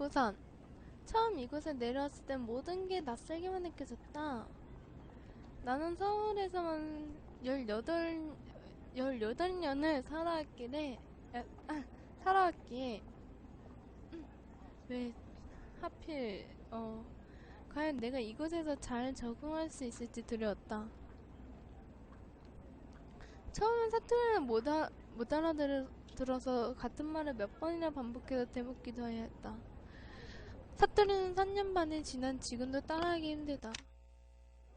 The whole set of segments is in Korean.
부산. 처음 이곳에 내려왔을 땐 모든 게 낯설게만 느껴졌다. 나는 서울에서만 18년을 살아왔기에, 왜 하필, 과연 내가 이곳에서 잘 적응할 수 있을지 두려웠다. 처음엔 사투리를 못 알아들어서 같은 말을 몇 번이나 반복해서 되묻기도 해야 했다. 사투리는 3년 반이 지난 지금도 따라하기 힘들다.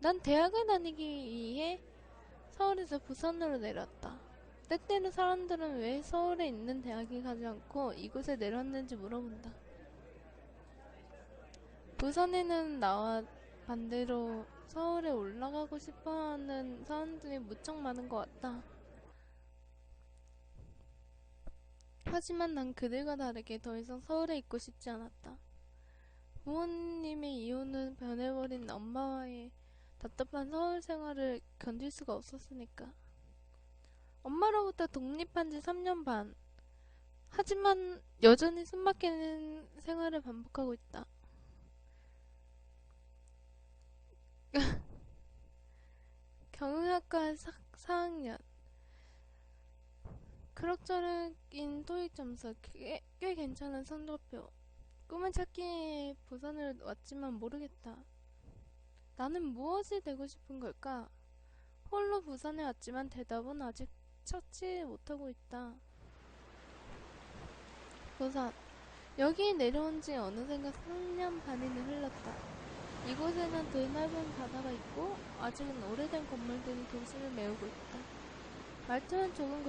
난 대학을 다니기 위해 서울에서 부산으로 내려왔다. 때때로 사람들은 왜 서울에 있는 대학에 가지 않고 이곳에 내려왔는지 물어본다. 부산에는 나와 반대로 서울에 올라가고 싶어하는 사람들이 무척 많은 것 같다. 하지만 난 그들과 다르게 더 이상 서울에 있고 싶지 않았다. 부모님의 이혼은 변해버린 엄마와의 답답한 서울 생활을 견딜 수가 없었으니까. 엄마로부터 독립한 지 3년 반. 하지만 여전히 숨막히는 생활을 반복하고 있다. 경영학과 4학년. 그럭저럭인 토익 점수, 꽤 괜찮은 성적표. 꿈을 찾기에 부산을 왔지만 모르겠다. 나는 무엇이 되고 싶은 걸까? 홀로 부산에 왔지만 대답은 아직 찾지 못하고 있다. 부산. 여기 내려온 지 어느샌가 3년 반이나 흘렀다. 이곳에는 드넓은 바다가 있고 아직은 오래된 건물들이 도시를 메우고 있다. 말투는 조금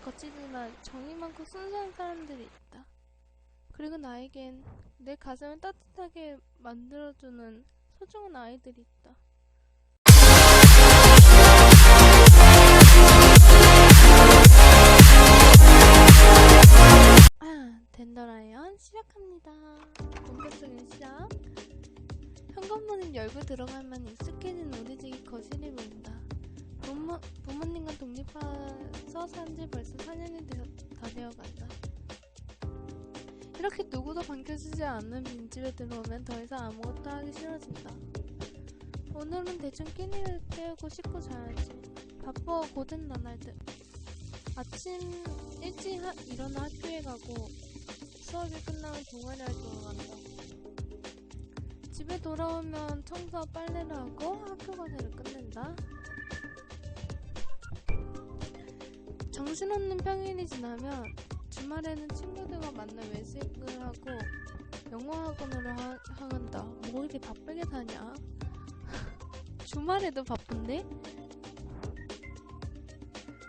거치지만 정이 많고 순수한 사람들이 있다. 그리고 나에겐 내 가슴을 따뜻하게 만들어주는 소중한 아이들이 있다. 덴더라이언 시작합니다. 본격적인 시작. 현관문을 열고 들어가면 익숙해진 우리 집이 거실이 보인다. 부모님과 독립해서 산지 벌써 4년이 다 되어간다. 이렇게 누구도 반겨주지 않는 빈집에 들어오면 더 이상 아무것도 하기 싫어진다. 오늘은 대충 끼니를 때우고 씻고 자야지. 바빠 고된 나날들. 아침 일찍 일어나 학교에 가고 수업이 끝나면 동아리 활동을 간다. 집에 돌아오면 청소와 빨래를 하고 학교 과제를 끝낸다. 정신없는 평일이 지나면 주말에는 친구들과 만나 외식을 하고 영어 학원으로 향한다. 뭐 이렇게 바쁘게 사냐? 주말에도 바쁜데?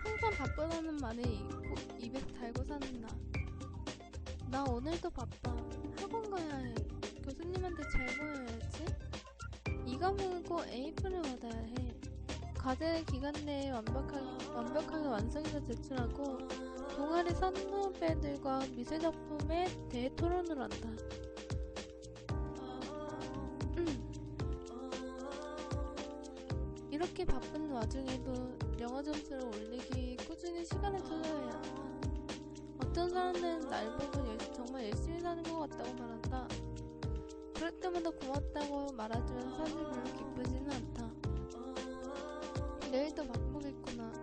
항상 바쁘다는 말에 입에 달고 사는 나 오늘도 바빠. 학원 가야 해. 교수님한테 잘 보여야지. 이 과목을 꼭 A표를 받아야 해. 과제 기간 내에 완벽하게 완성해서 제출하고 동아리 선후배들과 미술작품에 대해 토론을 한다. 이렇게 바쁜 와중에도 영어 점수를 올리기 위해 꾸준히 시간을 투자해야 한다. 어떤 사람들은 날 보고 정말 열심히 사는 것 같다고 말한다. 그럴 때마다 고맙다고 말하지만 사실 별로 기쁘지는 않다. 내일도 바쁘겠구나.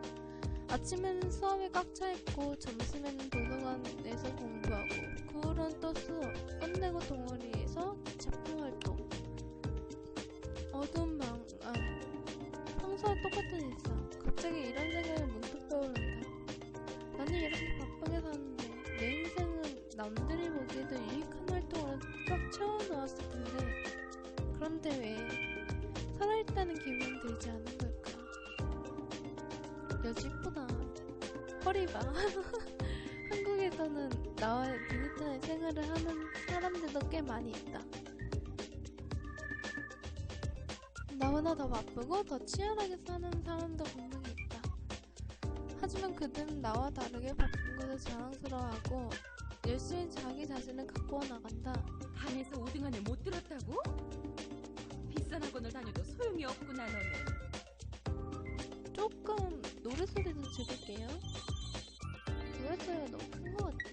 아침에는 수업이 꽉 차있고 점심에는 도서관에서 공부하고 그 후로는 또 수업, 끝내고 동아리에서 작품활동. 어두운 방 평소와 똑같은 일상. 갑자기 이런 생각이 문득 떠오른다. 나는 이렇게 바쁘게 사는데 내 인생은 남들이 보기에도 유익한 활동으로 꽉 채워놓았을 텐데 그런데 왜 살아있다는 기분이 들지 않은 걸까? 여지 이쁘다. 허리 봐. 한국에서는 나와 비슷한 생활을 하는 사람들도 꽤 많이 있다. 나보다 더 바쁘고 더 치열하게 사는 사람도 분명히 있다. 하지만 그들은 나와 다르게 바쁜 것을 자랑스러워하고 열심히 자기 자신을 가꾸어 나간다. 반에서 5등 안에 못 들었다고? 비싼 학원을 다녀도 소용이 없구나 너는. 조금 노래소리 좀 줄일게요. 노래소리가 너무 큰 것 같아.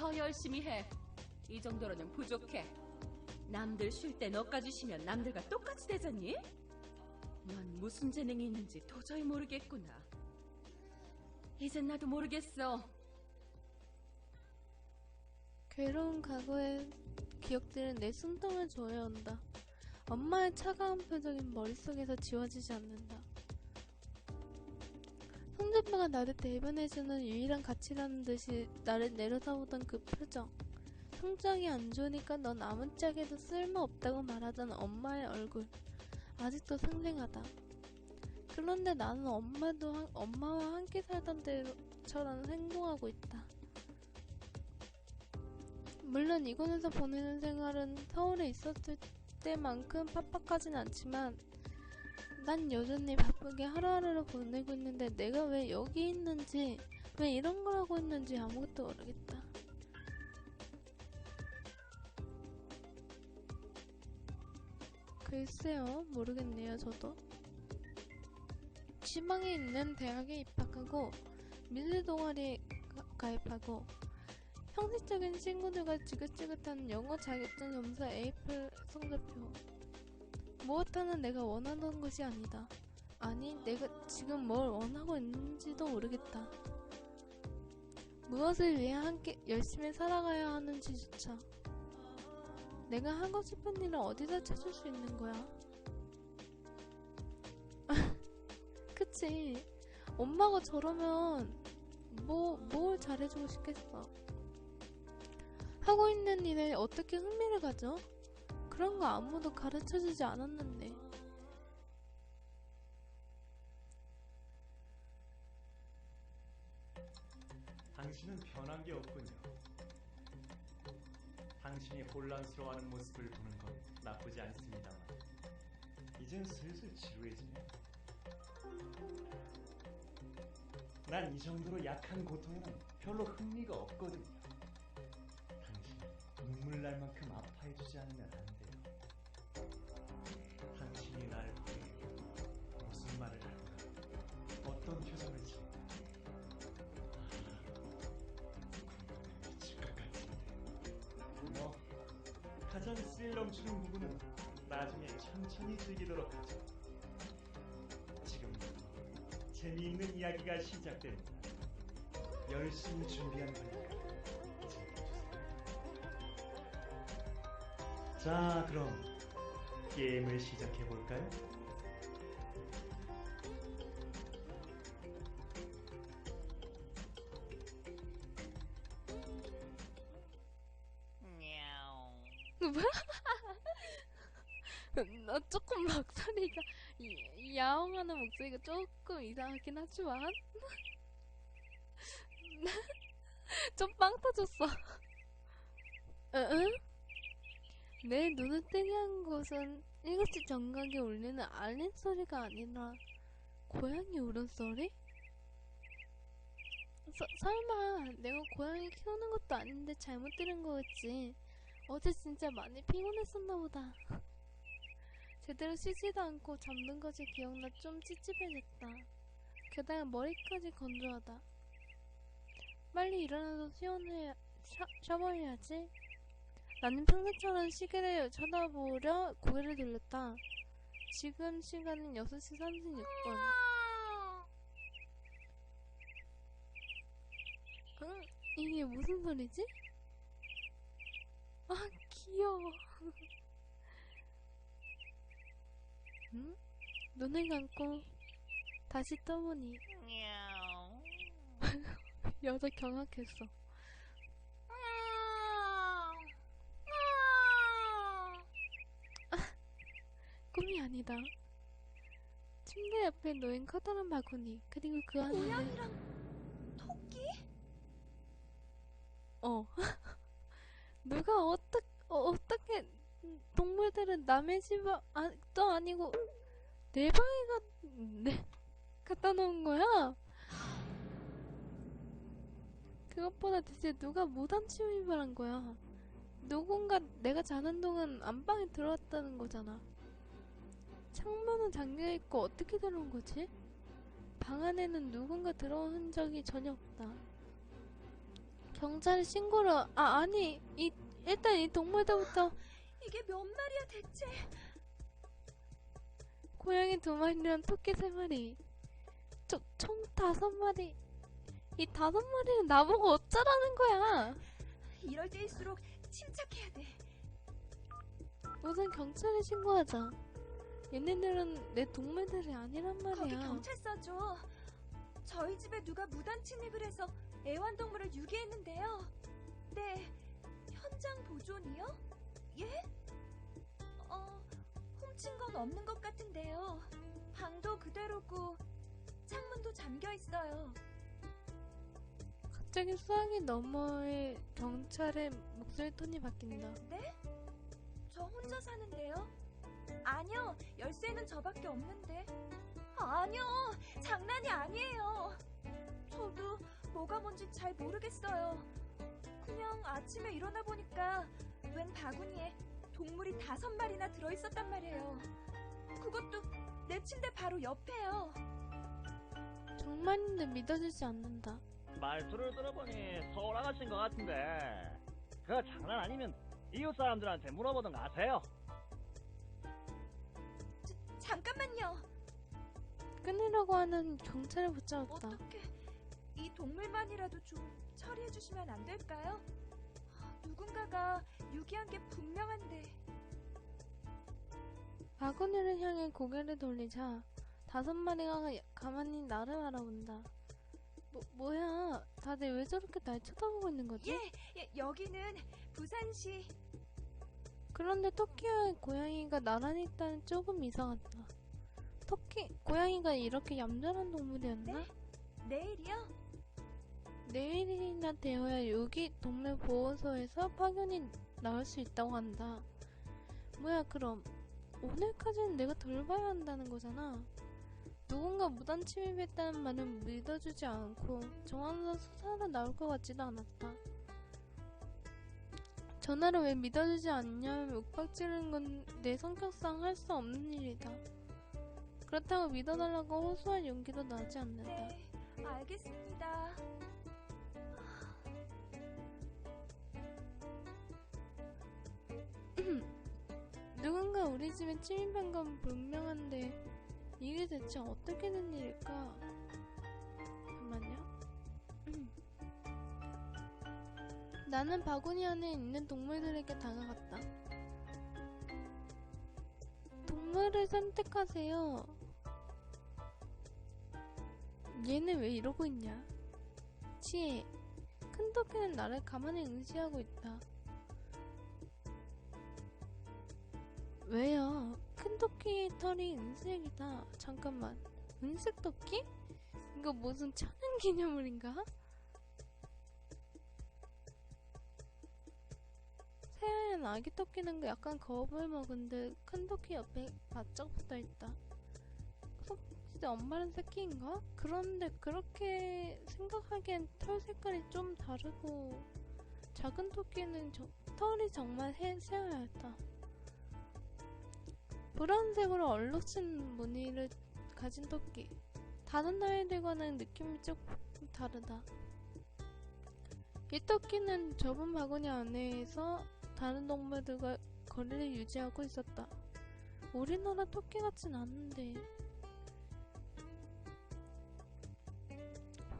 더 열심히 해. 이 정도로는 부족해. 남들 쉴 때 너까지 쉬면 남들과 똑같이 되잖니? 넌 무슨 재능이 있는지 도저히 모르겠구나. 이젠 나도 모르겠어. 괴로운 과거의 기억들은 내 숨통을 조여온다. 엄마의 차가운 표정이 머릿속에서 지워지지 않는다. 손주빠가 나를 대변해주는 유일한 가치라는 듯이 나를 내려다보던 그 표정. 성적이 안 좋으니까 넌 아무짝에도 쓸모없다고 말하던 엄마의 얼굴. 아직도 생생하다. 그런데 나는 엄마와 함께 살던 때처럼 행동하고 있다. 물론 이곳에서 보내는 생활은 서울에 있었을 때만큼 팍팍하진 않지만 난 여전히 바쁘게 하루하루를 보내고 있는데 내가 왜 여기 있는지, 왜 이런 걸 하고 있는지 아무것도 모르겠다. 글쎄요, 모르겠네요, 저도. 지방에 있는 대학에 입학하고 미술 동아리에 가입하고 형식적인 친구들과 지긋지긋한 영어 자격증 점수 A+, 성적표. 무엇 하나 내가 원하는 것이 아니다. 아니, 내가 지금 뭘 원하고 있는지도 모르겠다. 무엇을 위해 함께 열심히 살아가야 하는지조차. 내가 하고 싶은 일을 어디서 찾을 수 있는 거야? 그치. 엄마가 저러면 뭘 잘해주고 싶겠어. 하고 있는 일에 어떻게 흥미를 가져? 그런 거 아무도 가르쳐주지 않았는데. 당신은 변한 게 없군요. 당신이 혼란스러워하는 모습을 보는 건 나쁘지 않습니다만 이젠 슬슬 지루해지네. 난 이 정도로 약한 고통에는 별로 흥미가 없거든요. 당신이 눈물 날 만큼 아파해주지 않으면 안 돼요. 당신이 날 보고 무슨 말을 할까? 어떤 표정을 지을까? 미칠 것 같은데. 뭐 가장 스릴 넘치는 부분은 나중에 천천히 즐기도록 하죠. 지금부터 재미있는 이야기가 시작됩니다. 열심히 준비한 거니까 즐겨주세요. 자, 그럼 게임을 시작해볼까요? 뭐야? 나 조금 목소리가 야옹하는 목소리가 조금 이상하긴 하지만 좀 빵 터졌어. 응? 내 눈을 뜨게 한 것은 7시 정각에 울리는 알림 소리가 아니라 고양이 울음소리? 설마 내가 고양이 키우는 것도 아닌데 잘못 들은 거였지. 어제 진짜 많이 피곤했었나 보다. 제대로 쉬지도 않고 잠든 것이 기억나 좀 찝찝해졌다. 게다가 머리까지 건조하다. 빨리 일어나서 샤워해야지. 나는 평소처럼 시계를 쳐다보려 고개를 돌렸다. 지금 시간은 6시 36분. 응? 이게 무슨 소리지? 아, 귀여워. 응? 눈을 감고 다시 떠보니 여자 경악했어. 꿈이 아니다. 침대 옆에 놓인 커다란 바구니, 그리고 그 안에는 고양이랑 토끼? 누가 어떻게 동물들은 남의 집도 아니고 내 방에 갖다 놓은 거야? 그것보다 대체 누가 무단 침입을 한 거야? 누군가 내가 자는 동안 안방에 들어왔다는 거잖아. 창문은 잠겨있고 어떻게 들어온 거지? 방 안에는 누군가 들어온 흔적이 전혀 없다. 경찰에 신고를, 아니, 일단 이 동물들부터. 이게 몇 마리야 대체? 고양이 2마리랑 토끼 3마리. 총 5마리. 이 5마리는 나보고 어쩌라는 거야? 이럴 때일수록 침착해야 돼. 우선 경찰에 신고하자. 얘네들은 내 동물들이 아니란 거기 말이야. 경찰서죠. 저희 집에 누가 무단 침입을 해서 애완동물을 유기했는데요. 네, 현장 보존이요? 예? 훔친 건 없는 것 같은데요. 방도 그대로고 창문도 잠겨 있어요. 갑자기 수화기 너머의 경찰의 목소리 톤이 바뀐다. 네? 저 혼자 사는데요? 아니요, 열쇠는 저밖에 없는데. 아니요, 장난이 아니에요. 저도 뭐가 뭔지 잘 모르겠어요. 그냥 아침에 일어나 보니까 웬 바구니에 동물이 5마리나 들어있었단 말이에요. 그것도 내 침대 바로 옆에요. 정말인데 믿어지지 않는다. 말투를 들어보니 서운하신 것 같은데 그거 장난 아니면 이웃 사람들한테 물어보든가 하세요. 잠깐만요. 끊으려고 하는 경찰을 붙잡았다. 어떻게 이 동물만이라도 좀 처리해 주시면 안 될까요? 누군가가 유기한 게 분명한데. 바구니를 향해 고개를 돌리자 5마리가 가만히 나를 바라본다. 뭐야? 다들 왜 저렇게 날 쳐다보고 있는 거지? 예, 여기는 부산시. 그런데 토끼와 고양이가 나란히 있다는 조금 이상하다. 고양이가 이렇게 얌전한 동물이었나? 네? 내일이요? 내일이나 되어야 여기 동물 보호소에서 파견이 나올 수 있다고 한다. 뭐야, 그럼 오늘까지는 내가 덜 봐야 한다는 거잖아. 누군가 무단 침입했다는 말은 믿어주지 않고 정황상 수사로 나올 것 같지도 않았다. 전화를 왜 믿어주지 않냐면 윽박지르는 건 내 성격상 할 수 없는 일이다. 그렇다고 믿어달라고 호소할 용기도 나지 않는다. 네, 알겠습니다. 누군가 우리 집에 침입한 건 분명한데 이게 대체 어떻게 된 일일까? 잠깐만요. 나는 바구니 안에 있는 동물들에게 다가갔다. 동물을 선택하세요. 얘는 왜 이러고 있냐? 지혜, 큰 토끼는 나를 가만히 응시하고 있다. 왜요? 큰 토끼의 털이 은색이다. 잠깐만, 은색 토끼? 이거 무슨 천연 기념물인가? 새하얀 아기 토끼는 약간 겁을 먹은 듯 큰 토끼 옆에 바짝 붙어있다. 혹시 엄마는 새끼인가? 그런데 그렇게 생각하기엔 털 색깔이 좀 다르고 작은 토끼는 털이 정말 새하얗다. 브라운색으로 얼룩진 무늬를 가진 토끼. 다른 아이들과는 느낌이 조금 다르다. 이 토끼는 좁은 바구니 안에서 다른 동물들과 거리를 유지하고 있었다. 우리나라 토끼 같진 않은데.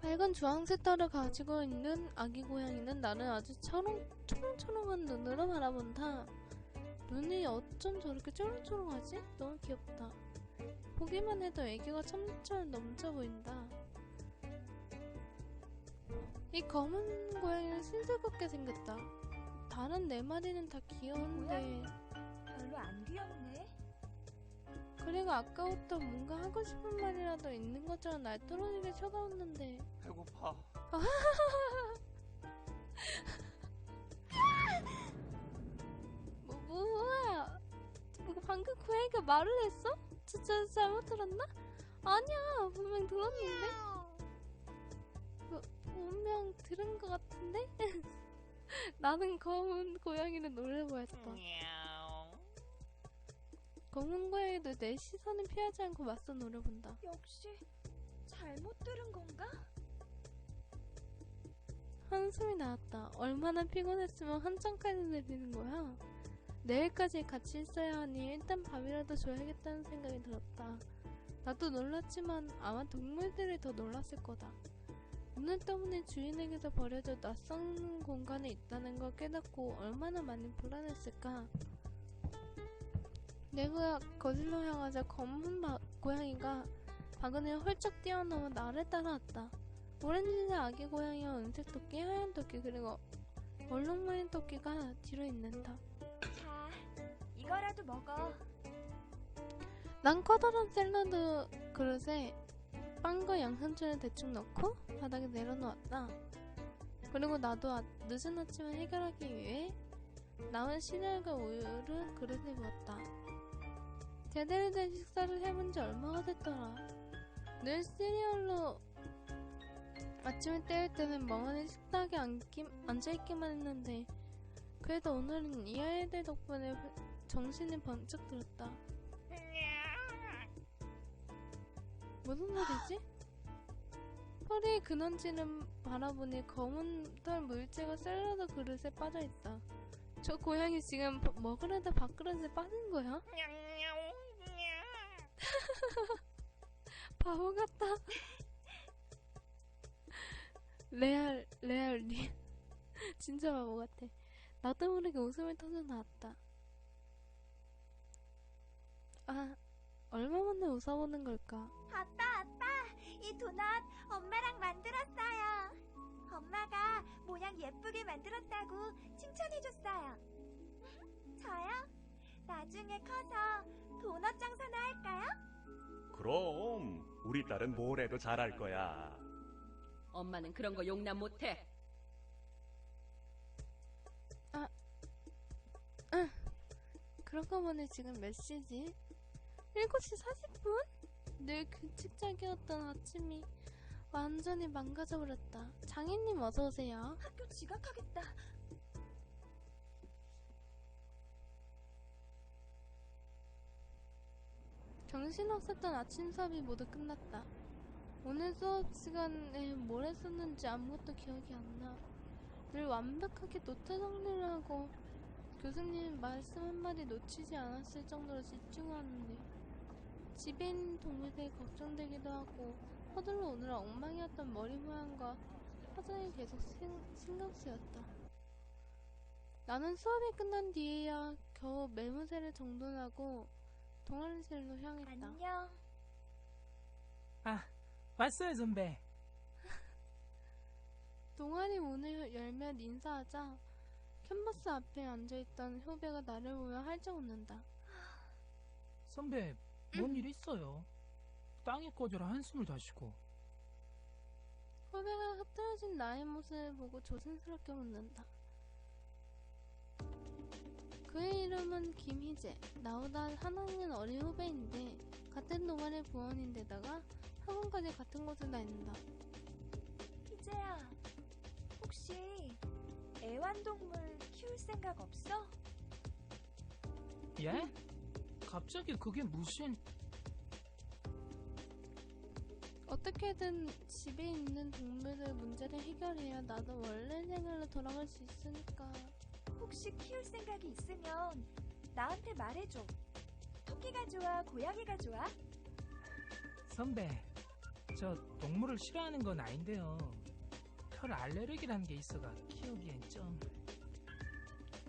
밝은 주황색 털을 가지고 있는 아기 고양이는 나를 아주 초롱초롱한 눈으로 바라본다. 눈이 어쩜 저렇게 초롱초롱하지? 너무 귀엽다. 보기만 해도 애교가 첨철 넘쳐 보인다. 이 검은 고양이는 신세롭게 생겼다. 다른 4마리는 다 귀여운데 별로 안 귀엽네. 그리고 아까부터 뭔가 하고 싶은 말이라도 있는 것처럼 날 뚫어지게 쳐다봤는데. 배고파. 뭐야? 이거 방금 고양이가 말을 했어? 진짜 잘못 들었나? 아니야, 분명 들었는데? 분명 들은 것 같은데? 나는 검은 고양이를 노려보였다. 검은 고양이도 내 시선을 피하지 않고 맞서 노려본다. 역시 잘못 들은 건가? 한 한숨이 나왔다. 얼마나 피곤했으면 한참까지 내리는 거야. 내일까지 같이 있어야 하니 일단 밥이라도 줘야겠다는 생각이 들었다. 나도 놀랐지만 아마 동물들이 더 놀랐을 거다. 오늘 때문에 주인에게서 버려져 낯선 공간에 있다는 걸 깨닫고 얼마나 많이 불안했을까. 내가 거실로 향하자 검은 고양이가 바구니를 훌쩍 뛰어넘어 나를 따라왔다. 오렌지색 아기 고양이와 은색 토끼, 하얀 토끼, 그리고 얼룩무늬 토끼가 뒤로 있는다. 자, 이거라도 먹어. 난 커다란 샐러드 그릇에 빵과 양상추를 대충 넣고 바닥에 내려놓았다. 그리고 나도 늦은 아침을 해결하기 위해 남은 시리얼과 우유를 그릇에 부었다. 제대로 된 식사를 해본 지 얼마가 됐더라. 늘 시리얼로 아침을 때울 때는 멍하니 식탁에 앉아있기만 했는데 그래도 오늘은 이 아이들 덕분에 정신이 번쩍 들었다. 무슨 소리지? 허리에 근원지를 바라보니 검은 털 물체가 샐러드 그릇에 빠져있다. 저 고양이 지금 먹으려다 밥그릇에 빠진 거야? 바보 같다. 레알 진짜 바보 같아. 나도 모르게 웃음이 터져 나왔다. 아, 얼마 만에 웃어보는 걸까? 아빠, 이 도넛 엄마랑 만들었어요. 엄마가 모양 예쁘게 만들었다고 칭찬해줬어요. 저요? 나중에 커서 도넛 장사나 할까요? 그럼 우리 딸은 뭘 해도 잘할 거야. 엄마는 그런 거 용납 못해. 그러고 보니 지금 몇 시지? 7시 40분? 늘 규칙적이었던 아침이 완전히 망가져버렸다. 장인님 어서오세요. 학교 지각하겠다. 정신없었던 아침 수업이 모두 끝났다. 오늘 수업 시간에 뭘 했었는지 아무것도 기억이 안 나. 늘 완벽하게 노트 정리를 하고 교수님 말씀 한마디 놓치지 않았을 정도로 집중하는데 집에 있는 동물들이 걱정되기도 하고 서둘러 오느라 엉망이었던 머리 모양과 화장이 계속 신경 쓰였다. 나는 수업이 끝난 뒤에야 겨우 매무새를 정돈하고 동아리실로 향했다. 안녕. 아, 왔어요, 선배. 동아리 문을 열면 인사하자 캔버스 앞에 앉아있던 후배가 나를 보며 활짝 웃는다. 선배, 뭔 일 있어요? 땅에 꺼져라 한숨을 다시고. 후배가 흐트러진 나의 모습을 보고 조심스럽게 묻는다. 그의 이름은 김희재. 나보다 한 학년 어린 후배인데 같은 동아리 부원인데다가 학원까지 같은 곳에 다닌다. 희재야, 혹시 애완동물 키울 생각 없어? 예? 갑자기 그게 무슨... 어떻게든 집에 있는 동물들 문제를 해결해야 나도 원래 생활로 돌아갈 수 있으니까. 혹시 키울 생각이 있으면 나한테 말해줘. 토끼가 좋아, 고양이가 좋아? 선배, 저 동물을 싫어하는 건 아닌데요. 털 알레르기라는 게 있어가 키우기엔 좀...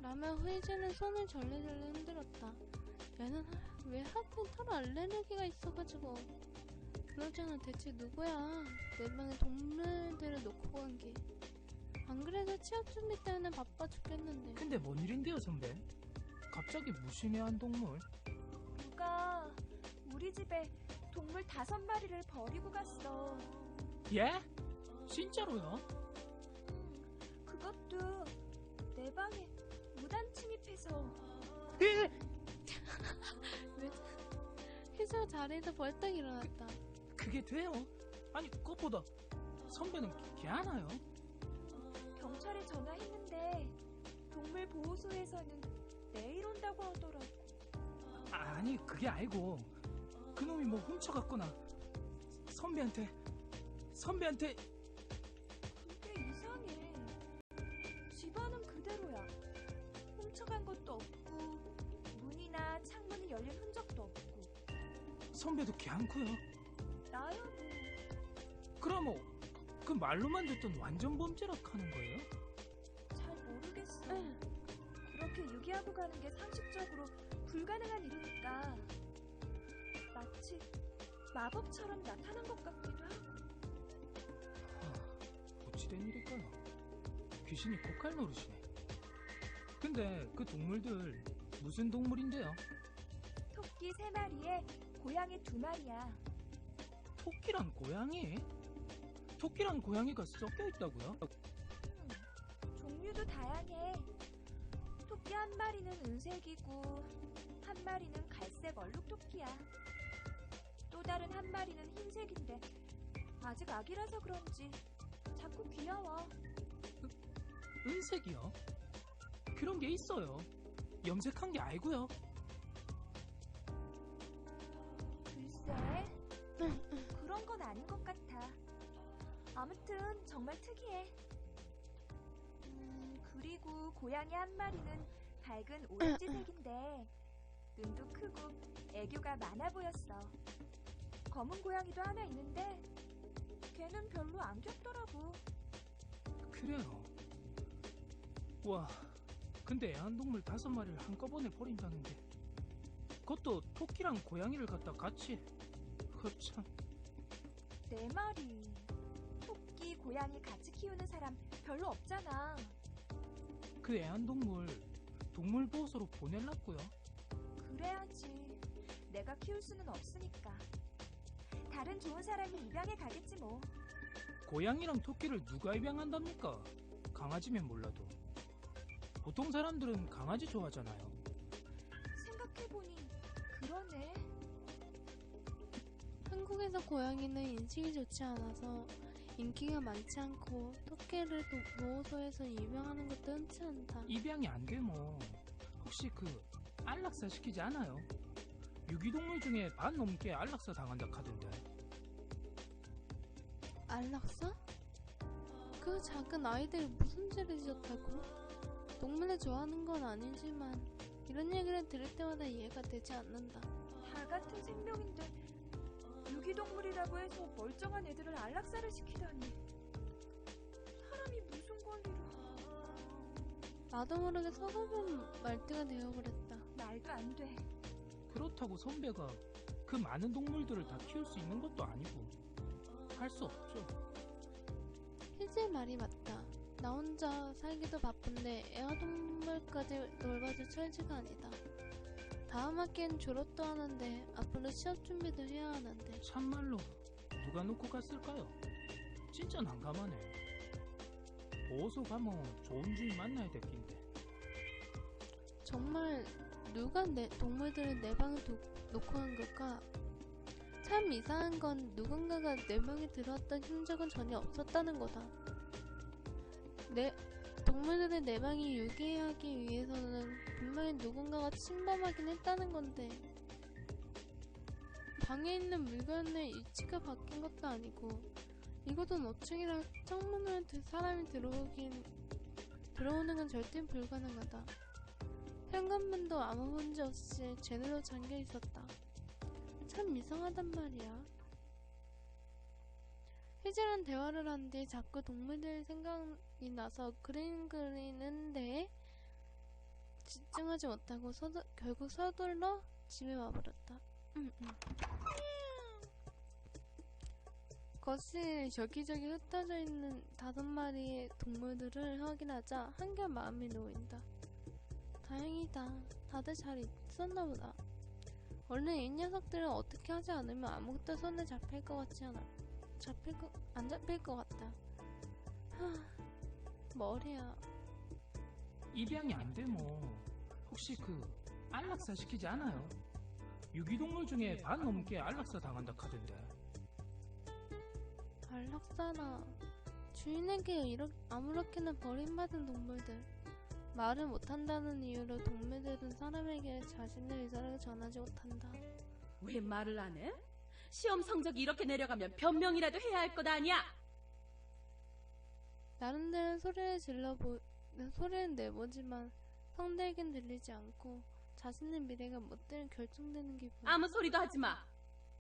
라며 후이즈는 손을 절레절레 흔들었다. 얘는 왜 하필 털 알레르기가 있어가지고. 그러잖아, 대체 누구야 내 방에 동물들을 놓고 간 게. 안 그래도 취업 준비 때문에 바빠 죽겠는데. 근데 뭔 일인데요, 선배? 갑자기 무슨 애완동물? 누가 우리 집에 동물 5마리를 버리고 갔어. 예? 진짜로요? 그것도 내 방에 무단 침입해서. 예? 희수가 자리에서 벌떡 일어났다. 그게 돼요? 아니, 그것보다 선배는 개하나요? 경찰에 전화했는데 동물보호소에서는 내일 온다고 하더라고. 아니, 그게 아니고 그놈이 뭐 훔쳐갔거나 선배한테 그게 이상해. 문이나 창문이 열린 흔적도 없고. 선배도 걔않고요. 나야 뭐. 그럼 그 말로만 듣던 완전 범죄락 하는 거예요? 잘 모르겠어. 그렇게 유기하고 가는 게 상식적으로 불가능한 일이니까 마치 마법처럼 나타난 것 같기도 하고. 어찌된 일일까요? 귀신이 코칼 노릇이네. 근데 그 동물들 무슨 동물인데요? 토끼 3마리에 고양이 2마리야. 토끼랑 고양이? 토끼랑 고양이가 섞여 있다고요? 종류도 다양해. 토끼 1마리는 은색이고 1마리는 갈색 얼룩토끼야. 또 다른 1마리는 흰색인데 아직 아기라서 그런지 자꾸 귀여워. 은색이요? 그런 게 있어요. 염색한 게 아니고요. 글쎄, 그런 건 아닌 것 같아. 아무튼 정말 특이해. 그리고 고양이 1마리는 밝은 오렌지색인데 눈도 크고 애교가 많아 보였어. 검은 고양이도 하나 있는데 걔는 별로 안 귀엽더라고. 그래요. 와, 근데 애완동물 5마리를 한꺼번에 버린다는 게, 그것도 토끼랑 고양이를 갖다 같이. 참. 4마리. 토끼, 고양이 같이 키우는 사람 별로 없잖아. 그 애완동물 동물보호소로 보낼라고요. 그래야지. 내가 키울 수는 없으니까. 다른 좋은 사람이 입양해 가겠지 뭐. 고양이랑 토끼를 누가 입양한답니까? 강아지면 몰라도. 보통 사람들은 강아지 좋아하잖아요. 생각해보니 그러네. 한국에서 고양이는 인식이 좋지 않아서 인기가 많지 않고 토끼를 보호소에서 입양하는 것도 흔치 않다. 입양이 안 되면 혹시 안락사 시키지 않아요? 유기동물 중에 반 넘게 안락사 당한다 카던데. 안락사? 그 작은 아이들이 무슨 죄를 지었다고? 동물을 좋아하는 건 아니지만 이런 얘기를 들을 때마다 이해가 되지 않는다. 다 같은 생명인데 유기동물이라고 해서 멀쩡한 애들을 안락사를 시키다니. 사람이 무슨 권리로. 나도 모르게 서러운 말투가 되어버렸다. 말도 안 돼. 그렇다고 선배가 그 많은 동물들을 다 키울 수 있는 것도 아니고 할 수 없죠. 희지의 말이 맞다. 나 혼자 살기도 바쁜데 애완동물까지 돌봐줄 처지가 아니다. 다음 학기엔 졸업도 하는데 앞으로 취업 준비도 해야 하는데. 참말로 누가 놓고 갔을까요? 진짜 난감하네. 보호소 가면 좋은 주인 만나야 될 낀데. 정말 누가 내 동물들을 내 방에 놓고 간 걸까? 참 이상한 건 누군가가 내 방에 들어왔던 흔적은 전혀 없었다는 거다. 동물들을 내 방에 유기하기 위해서는 분명히 누군가가 침범하긴 했다는 건데, 방에 있는 물건의 위치가 바뀐 것도 아니고 이것도 노측이라 창문으로 사람이 들어오는 건 절대 불가능하다. 현관문도 아무 문제 없이 제대로 잠겨 있었다. 참 이상하단 말이야. 희재랑 대화를 한 뒤 자꾸 동물들 생각이 나서 그림 그리는데 집중하지 못하고 결국 서둘러 집에 와버렸다. 거실 여기저기 흩어져 있는 5마리의 동물들을 확인하자 한결 마음이 놓인다. 다행이다. 다들 잘 있었나 보다. 원래 이 녀석들은 어떻게 하지 않으면 아무것도 손에 잡힐 것 같지 않아. 안 잡힐 것 같다. 머리야. 입양이 안 되면 혹시 안락사 시키지 않아요? 유기동물 중에 반 넘게 안락사 당한다 카던데. 안락사나 주인에게 아무렇게나 버림받은 동물들. 말을 못한다는 이유로 동물들은 사람에게 자신의 의사를 전하지 못한다. 왜 말을 안 해? 시험 성적이 이렇게 내려가면 변명이라도 해야 할 것 아니야? 나름대로 소리를 내보지만 성대에겐 들리지 않고 자신의 미래가 멋대로 결정되는 기분. 아무 소리도 하지 마.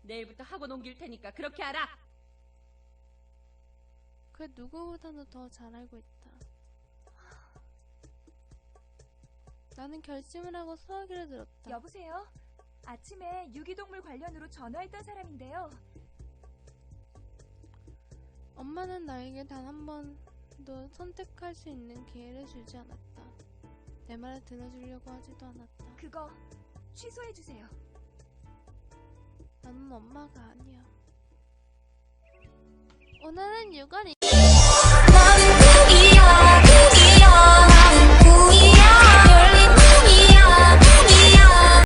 내일부터 학원 옮길 테니까 그렇게 알아. 그 누구보다도 더 잘 알고 있다. 나는 결심을 하고 수화기를 들었다. 여보세요? 아침에 유기동물 관련으로 전화했던 사람인데요. 엄마는 나에게 단 한 번도 선택할 수 있는 기회를 주지 않았다. 내 말을 들어주려고 하지도 않았다. 그거 취소해주세요. 나는 엄마가 아니야. 오늘은 6월